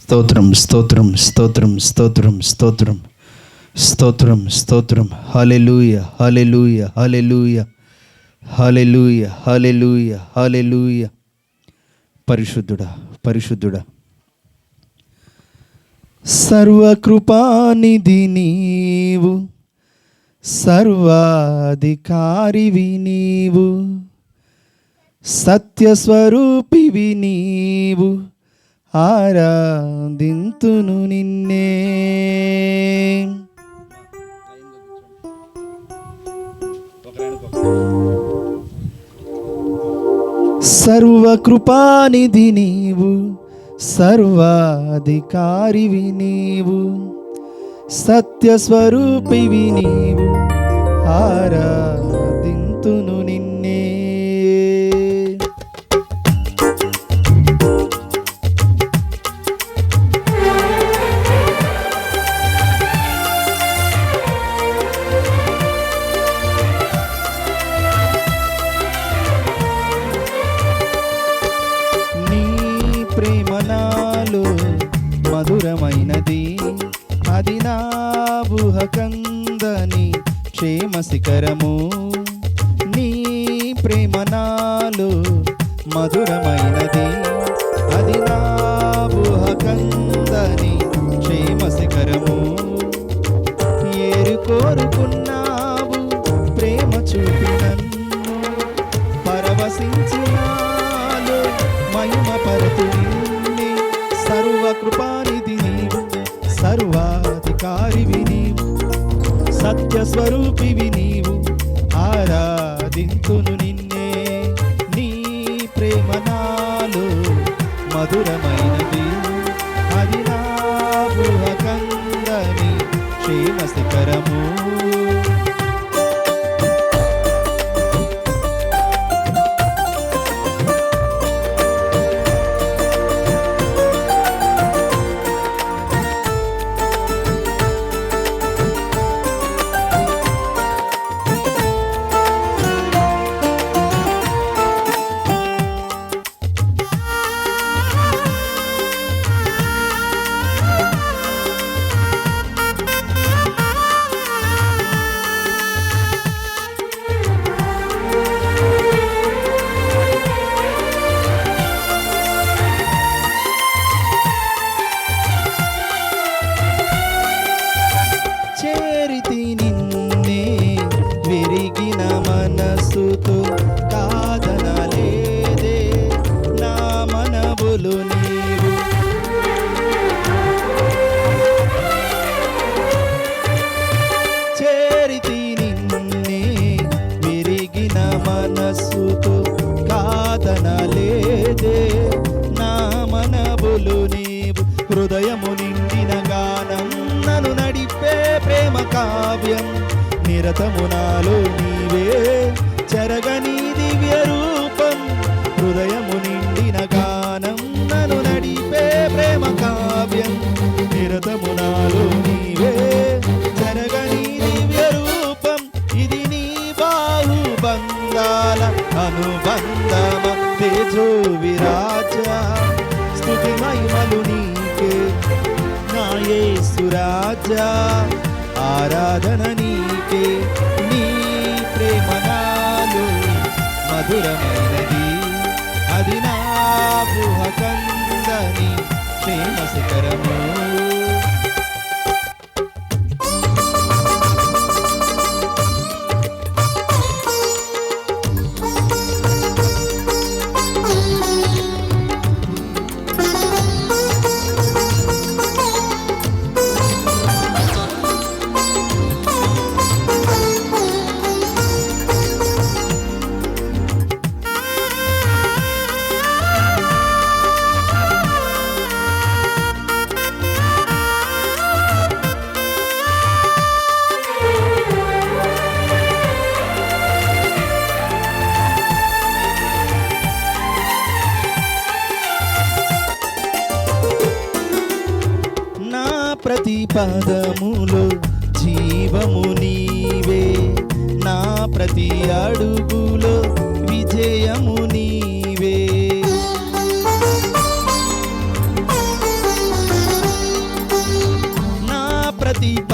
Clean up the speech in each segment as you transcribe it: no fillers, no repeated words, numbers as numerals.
స్తోత్రం స్తోత్రం స్తోత్రం స్తోత్రం స్తోత్రం స్తోత్రం స్తోత్రం. హల్లెలూయ హల్లెలూయ హల్లెలూయ హల్లెలూయ హల్లెలూయ హల్లెలూయ. పరిశుద్ధుడా పరిశుద్ధుడా, సర్వకృపానిధి నీవు, సర్వాధికారివి నీవు, సత్యస్వరూపివి నీవు, ఆరాధింతును నిన్నే. సర్వకృపానిధి నీవు, సర్వాధికారివి నీవు, సత్యస్వరూపివి నీవు, ఆరాధింతును నిన్నే. ప్రేమ నాలో మధురమైనది, అది నా ఊహకందని క్షేమ శిఖరము. నీ ప్రేమ నాలో మధురమైనది, అది నా ఊహకందని క్షేమ శిఖరము. ఏరు కోరుకున్నావు ప్రేమ చూపి నన్ను, పరవశించినాలో మహిమ పరతు నిన్నే. సర్వకృపానిధి నీవు, సర్వాధికారివి నీవు, సత్యస్వరూపివి నీవు, ఆరాధింతును నిన్నే. నీ ప్రేమ నాలో మధురమైనది, అది నా ఊహకందని క్షేమ శిఖరము. చేరితి నిన్నే విరిగిన మనసుతో, కాదనలేదే నా మనవులు నీవు. చేరితి నిన్నే విరిగిన మనసుతో, కాదనలేదే నా మనవులు నీవు. హృదయము నిండిన గానం నన్ను నడిపే ప్రేమ కావ్యం, నిరతము నాలో నీవే చెరగని దివ్య రూపం. హృదయము నిండిన గానం నన్ను నడిపే ప్రేమ కావ్యం, నిరతము నాలో నీవే చెరగని దివ్య రూపం. ఇది నీ బాహుబంధాల అనుబంధమ, తేజో విరాజా స్తుతి మహిమలు నీకే నా యేసు రాజా, ఆరాధన నీకే. నీ ప్రేమ నాలో మధురమైనది, అది నా ఊహకందని క్షేమ శిఖరము. ప్రతి పదములో జీవము నీవే, నా ప్రతి అడుగులో విజయము నీవే.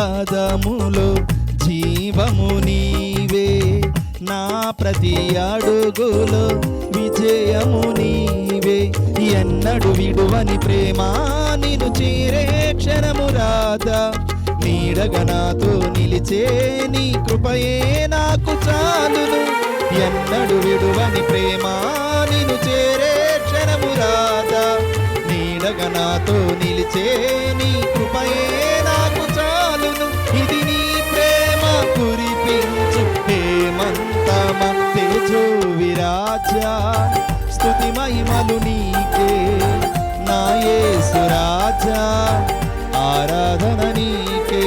పాదములో జీవము నీవే, నా ప్రతి అడుగులో విజయము నీవే. ఎన్నడు విడువని ప్రేమ నిన్ను చేరే క్షణము రాదా, నీడగా నాతో నిలిచే నీ కృపయే నాకు చాలును. ఎన్నడు విడువని ప్రేమ నిన్ను చేరే క్షణము రాదా, నీడగా నాతో నిలిచే నీ కృపయే నాకు చాలును. ఇది నీ ప్రేమ కురిపించు హేమంతమ తేజో విరాజా, స్తుతి మహిమలు నీకే నా యేసు రాజా, ఆరాధన నీకే.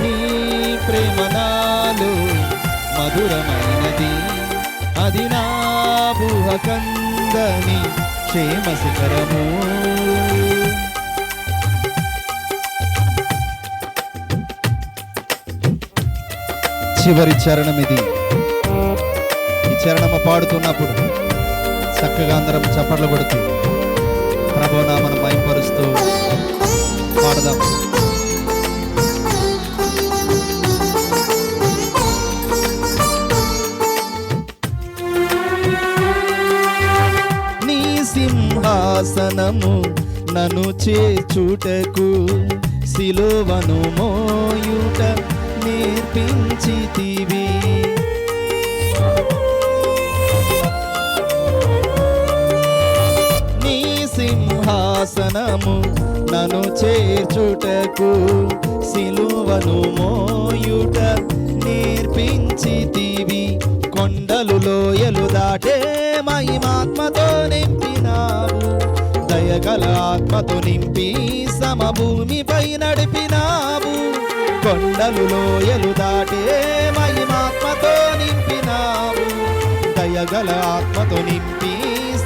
నీ ప్రేమ నాలో మధురమైనది, అది నా ఊహ కందని క్షేమ శిఖరము. చివరి చరణం ఇది. ఈ చరణము పాడుతున్నప్పుడు చక్కగా అందరం చప్పట్లు కొడుతూ ప్రభునామను మహిమపరుస్తూ పాడదాం. నీ సింహాసనము నన్ను చేర్చుటకు సిలువను మోయుట నేర్పించితివి. నీ సింహాసనము నన్ను చేర్చుటకు సిలువను మోయుట నేర్పించితివి. కొండలు లోయలు దాటే మహిమాత్మతో నింపినావు, దయగల ఆత్మతో నింపి సమభూమిపై నడిపినావు. కొండలు లోయలు దాటే మహిమాత్మతో నింపినావు, దయగల ఆత్మతో నింపి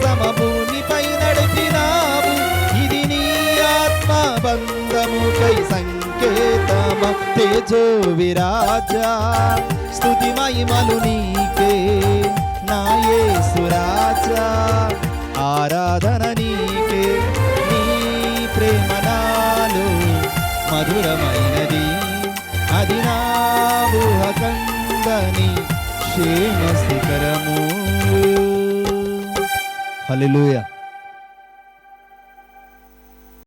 సమభూమిపై నడిపినావు. ఇది నీ ఆత్మ బంధముకై సంకేతమ తేజో విరాజా, స్తుతి మహిమలు నీకే నా యేసు రాజా, ఆరాధన నీకే. నీ ప్రేమ నాలో మధురమైనది, అది నా ఊహ కందని క్షేమ శిఖరము. హల్లెలూయా.